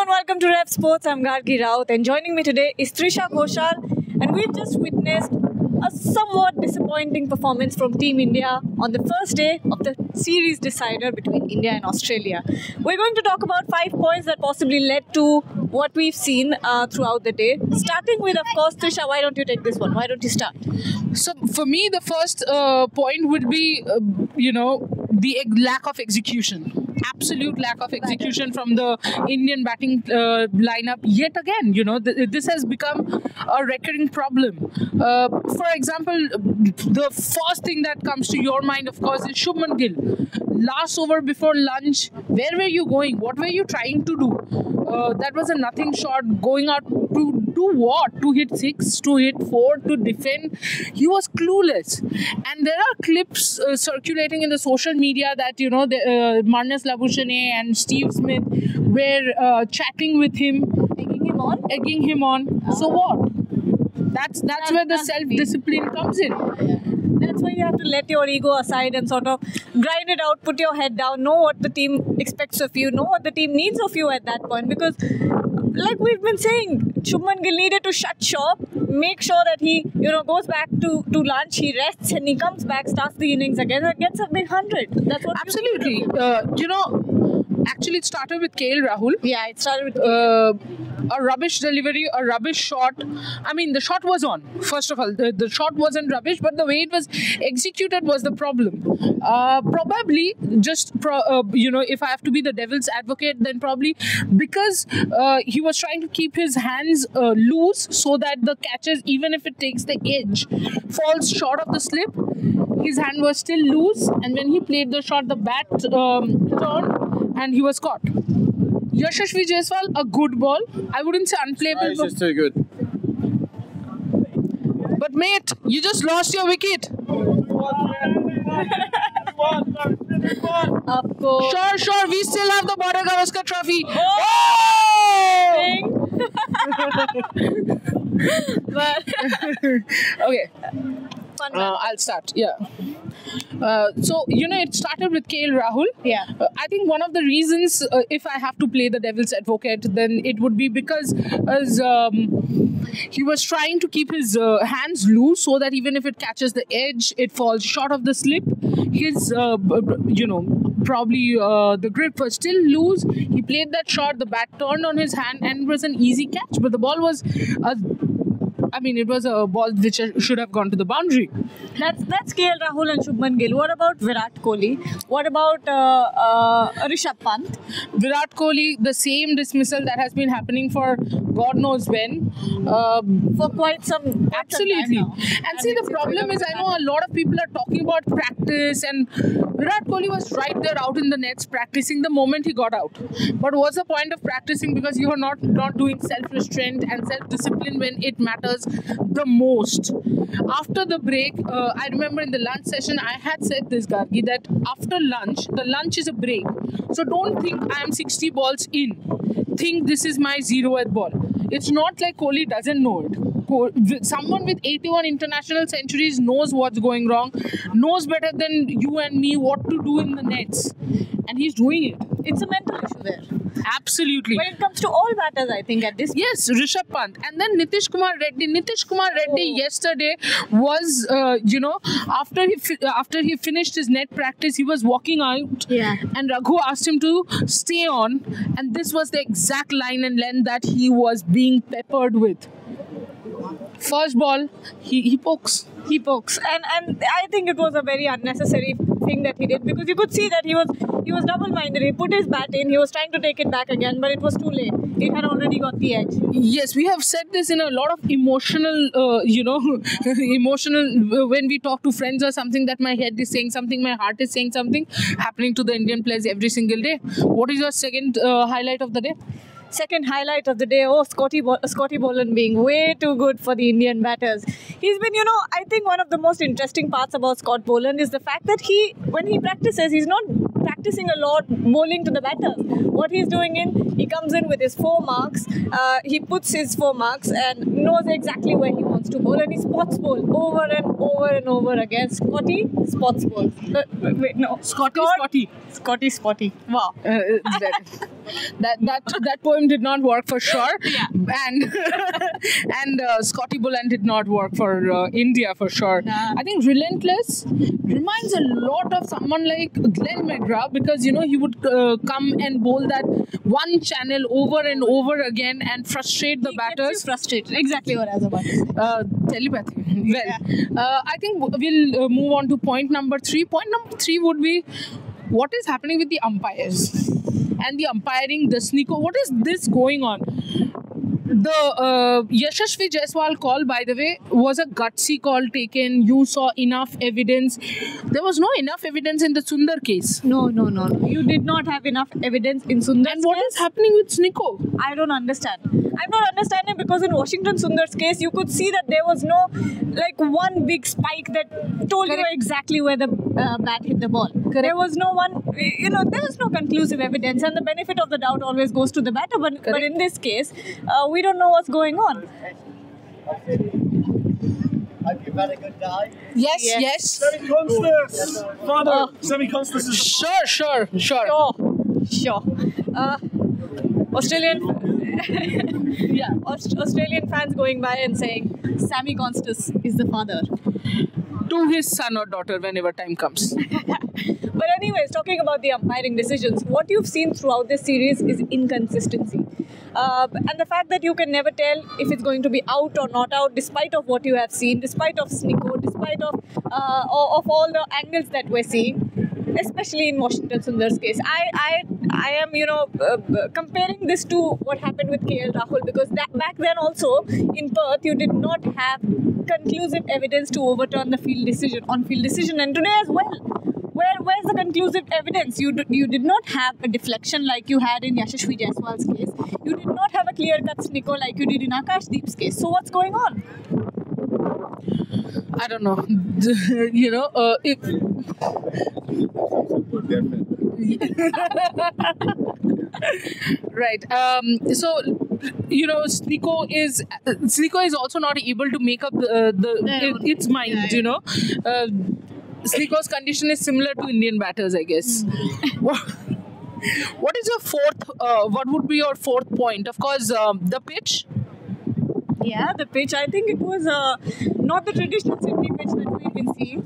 and welcome to Rev Sports. I'm Gargi Raut, and joining me today is Trisha Ghoshal, and we've just witnessed a somewhat disappointing performance from Team India on the first day of the series decider between India and Australia. We're going to talk about 5 points that possibly led to what we've seen throughout the day. Starting with, of course, Trisha, why don't you take this one? Why don't you start? So, for me, the first point would be, the lack of execution. Absolute lack of execution from the Indian batting lineup. Yet again, this has become a recurring problem. For example, the first thing that comes to your mind, of course, is Shubman Gill. Last over before lunch, where were you going? What were you trying to do? That was a nothing shot. Going out to do what? To hit 6, to hit 4, to defend. He was clueless. And there are clips circulating in the social media that, Marnus Labuschagne and Steve Smith were chatting with him. Egging him on. So what? That's where the self-discipline comes in. That's why you have to let your ego aside and sort of grind it out, put your head down, know what the team expects of you, know what the team needs of you at that point. Because, like we've been saying, Shubman Gill needed to shut shop, make sure that he, goes back to lunch, he rests and he comes back, starts the innings again and gets a big 100. That's what absolutely. Actually, it started with KL Rahul. Yeah, it started with a rubbish delivery, a rubbish shot. I mean, the shot was on. First of all, the shot wasn't rubbish, but the way it was executed was the problem. Probably, if I have to be the devil's advocate, then probably because he was trying to keep his hands loose so that the catches, even if it takes the edge, falls short of the slip. His hand was still loose, and when he played the shot, the bat turned and he was caught. Yashasvi Jaiswal, a good ball. I wouldn't say unplayable. It's just too good. But mate, you just lost your wicket. Of course. Sure. We still have the Border Gavaskar trophy. But okay. I'll start. Yeah. It started with KL Rahul. Yeah. I think one of the reasons, if I have to play the devil's advocate, then it would be because he was trying to keep his hands loose so that even if it catches the edge, it falls short of the slip. His, probably the grip was still loose. He played that shot, the bat turned on his hand, and it was an easy catch. But the ball was it was a ball which should have gone to the boundary. That's KL Rahul and Shubman Gill. What about Virat Kohli? What about Rishabh Pant? Virat Kohli, the same dismissal that has been happening for God knows when. For quite some absolutely. Time now. And see, the problem is, I know a lot of people are talking about practice, and Virat Kohli was right there out in the nets practicing the moment he got out. But what's the point of practicing, because you are not doing self-restraint and self-discipline when it matters the most. After the break, I remember in the lunch session, I had said this, Gargi, that after lunch, the lunch is a break. So don't think I am 60 balls in. Think this is my 0th ball. It's not like Kohli doesn't know it. Someone with 81 international centuries knows what's going wrong, knows better than you and me what to do in the nets. And he's doing it. It's a mental issue there. Absolutely. When it comes to all batters, I think at this point. Yes, Rishabh Pant. And then Nitish Kumar Reddy. Nitish Kumar Reddy yesterday was, after he finished his net practice, he was walking out. Yeah. And Raghu asked him to stay on. And this was the exact line and length that he was being peppered with. First ball, he pokes. He pokes. And I think it was a very unnecessary thing that he did, because you could see that he was double-minded. He put his bat in, he was trying to take it back again, but it was too late. It had already got the edge. Yes, we have said this in a lot of emotional, when we talk to friends or something, that my head is saying something, my heart is saying something, happening to the Indian players every single day. What is your second highlight of the day? Second highlight of the day, Scotty Boland being way too good for the Indian batters. He's been, I think one of the most interesting parts about Scott Boland is the fact that when he practices, he's not practicing a lot bowling to the batters. What he's doing he comes in with his 4 marks, he puts his 4 marks and knows exactly where he wants to bowl, and he spots bowl over and over and over again. Scotty spots bowl. Scotty. Scotty Spotty. Wow. That poem did not work for sure. And Scotty Boland did not work for India for sure. I think Relentless reminds a lot of someone like Glenn McGrath, because he would come and bowl that one channel over and over again and frustrate the batters. Frustrated. Exactly what I was about. Telepathy. Well, I think we'll move on to point number 3. Point number 3 would be, what is happening with the umpires and the umpiring, the Sneeko? What is this going on? The Yashasvi Jaiswal call, by the way, was a gutsy call taken. You saw enough evidence. There was no enough evidence in the Sundar case. No. You did not have enough evidence in Sundar's And what case. is happening with Sneeko? I don't understand. I'm not understanding, because in Washington Sundar's case, you could see that there was no one big spike that told you exactly where the bat hit the ball. There was no one, there was no conclusive evidence, and the benefit of the doubt always goes to the batter. But in this case, we don't know what's going on. Hope you've had a good day. Yes. Semi-Constus! Father, Semi-Constus is... Sure. Sure. Australian fans going by and saying Sammy Constus is the father. To his son or daughter whenever time comes. But anyways, talking about the umpiring decisions, what you've seen throughout this series is inconsistency. And the fact that you can never tell if it's going to be out or not out, despite of what you have seen, despite of Sneeko, despite of all the angles that we're seeing, especially in Washington Sundar's case. I am, comparing this to what happened with KL Rahul, because back then also in Perth, you did not have conclusive evidence to overturn the on-field decision, and today as well. Where's the conclusive evidence? You did not have a deflection like you had in Yashasvi Jaiswal's case. You did not have a clear-cut Sneeko like you did in Akashdeep's case. So what's going on? I don't know. Right. So, Sneeko is also not able to make up its mind. Sneeko's condition is similar to Indian batters, I guess. What is your fourth? What would be your fourth point? Of course, the pitch. Yeah, the pitch. I think it was not the traditional Sydney pitch that we've been seeing.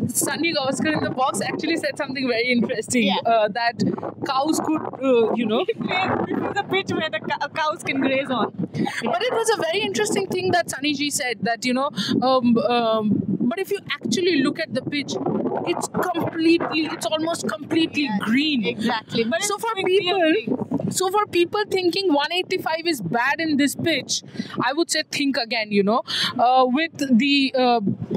Sunny Gavaskar in the box actually said something very interesting. That cows could, This is a pitch where the cows can graze on. But it was a very interesting thing that Sunny Ji said, that, but if you actually look at the pitch, it's almost completely green. Exactly. But So for people thinking 185 is bad in this pitch, I would say think again, with the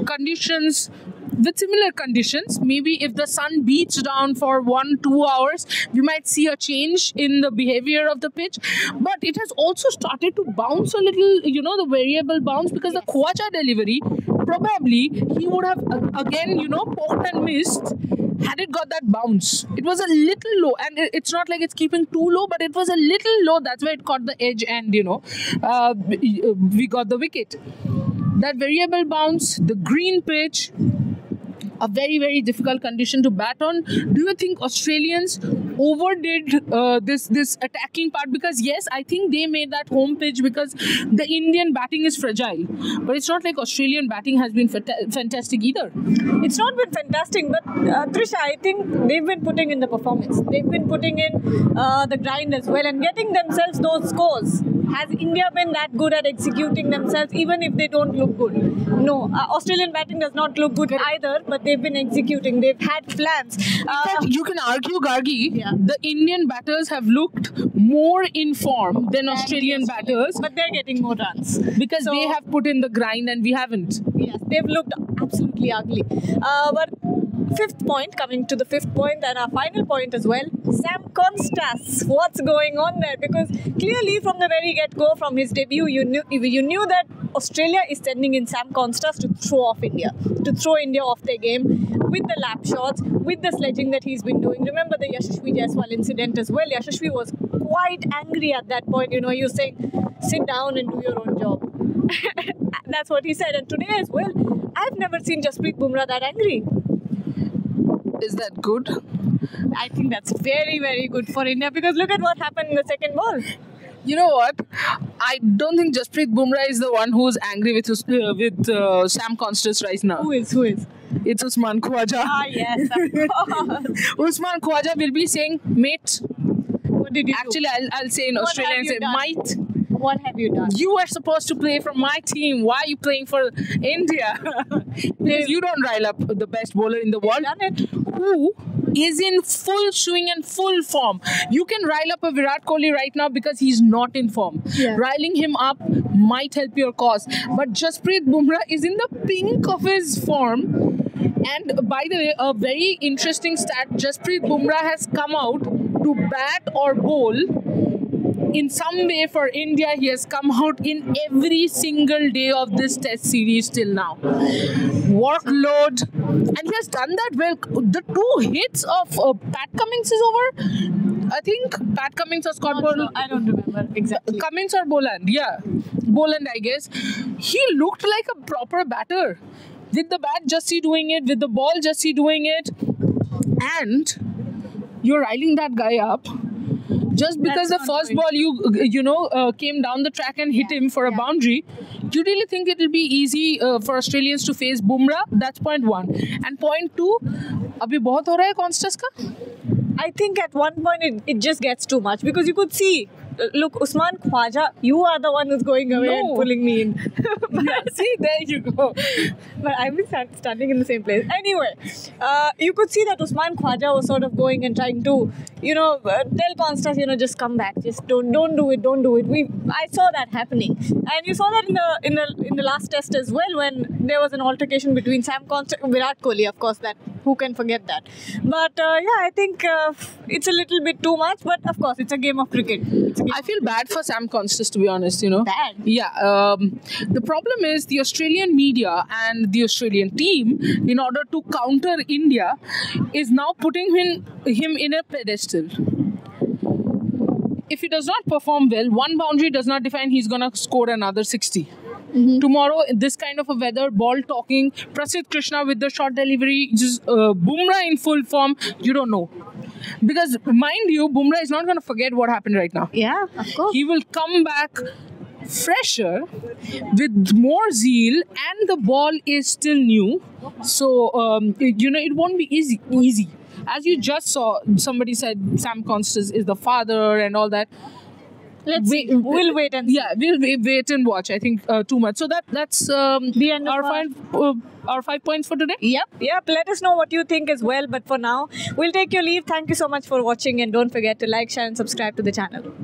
conditions, with similar conditions, maybe if the sun beats down for 1-2 hours, we might see a change in the behavior of the pitch. But it has also started to bounce a little, the variable bounce, because the Khawaja delivery, probably he would have again, poked and missed had it got that bounce. It was a little low, and it's not like it's keeping too low, but it was a little low. That's why it caught the edge, and we got the wicket. That variable bounce, the green pitch, a very, very difficult condition to bat on. Do you think Australians overdid this attacking part? Because yes, I think they made that home pitch because the Indian batting is fragile. But it's not like Australian batting has been fantastic either. It's not been fantastic, but Trisha, I think they've been putting in the performance. They've been putting in the grind as well and getting themselves those scores. Has India been that good at executing themselves, even if they don't look good? No, Australian batting does not look good either, but they've been executing. They've had plans. In fact, you can argue, Gargi, the Indian batters have looked more in form than Australian batters. But they're getting more runs. Because they have put in the grind and we haven't. Yes, they've looked absolutely ugly. But coming to the fifth point and our final point as well, Sam Constas. What's going on there? Because clearly from the very get-go, from his debut, you knew that Australia is sending in Sam Constas to throw India off their game with the lap shots, with the sledging that he's been doing. Remember the Yashasvi Jaiswal incident as well. Yashasvi was quite angry at that point. He was saying, sit down and do your own job. That's what he said. And today as well, I've never seen Jasprit Bumrah that angry. Is that good? I think that's very, very good for India because look at what happened in the second ball. You know what? I don't think Jasprit Bumrah is the one who's angry with Sam Constance right now. Who is? It's Usman Khawaja. Ah, yes, of course. Usman Khawaja will be saying, mate. What did you Actually, I'll say in What Australian, have you say, done? mate. What have you done? You are supposed to play for my team. Why are you playing for India? Because you don't rile up the best bowler in the world. Done it. Who is in full swing and full form. You can rile up a Virat Kohli right now because he's not in form. Yeah. Riling him up might help your cause. But Jasprit Bumrah is in the pink of his form. And by the way, a very interesting stat, Jasprit Bumrah has come out to bat or bowl. In some way for India, he has come out in every single day of this test series till now. Workload. And he has done that well. The 2 hits of Pat Cummins is over. I think Pat Cummins or Scott Boland. I don't remember exactly. Cummins or Boland. Yeah. Boland, I guess. He looked like a proper batter. With the bat, just he doing it. With the ball, just he doing it. And you're riling that guy up. Just because the first ball you came down the track and hit him for a boundary, do you really think it will be easy for Australians to face Bumrah? That's point 1. And point 2, abhi bahut ho raha hai Constance ka? I think at one point it just gets too much because you could see, look, Usman Khawaja, you are the one who's going away and pulling me in. Yeah, see, there you go. But I've been standing in the same place. Anyway, you could see that Usman Khawaja was sort of going and trying to, tell Constance, just come back, just don't do it. I saw that happening, and you saw that in the last test as well when there was an altercation between Sam Constance and Virat Kohli. Of course, that who can forget that? But I think it's a little bit too much. But of course, it's a game of cricket. I feel bad for Sam Constance, to be honest, Bad? Yeah. The problem is the Australian media and the Australian team, in order to counter India, is now putting him in a pedestal. If he does not perform well, one boundary does not define he's going to score another 60. Tomorrow, this kind of a weather, ball talking, Prasidh Krishna with the short delivery, just Bumrah in full form, you don't know. Because mind you, Bumrah is not going to forget what happened right now. Yeah, of course. He will come back fresher with more zeal, and the ball is still new. So, it won't be easy. As you just saw, somebody said Sam Constance is the father and all that. Let's see. We'll wait and see. Yeah, we'll wait and watch. I think too much. So that's the end of our 5 points for today. Yep. Let us know what you think as well. But for now, we'll take your leave. Thank you so much for watching, and don't forget to like, share, and subscribe to the channel.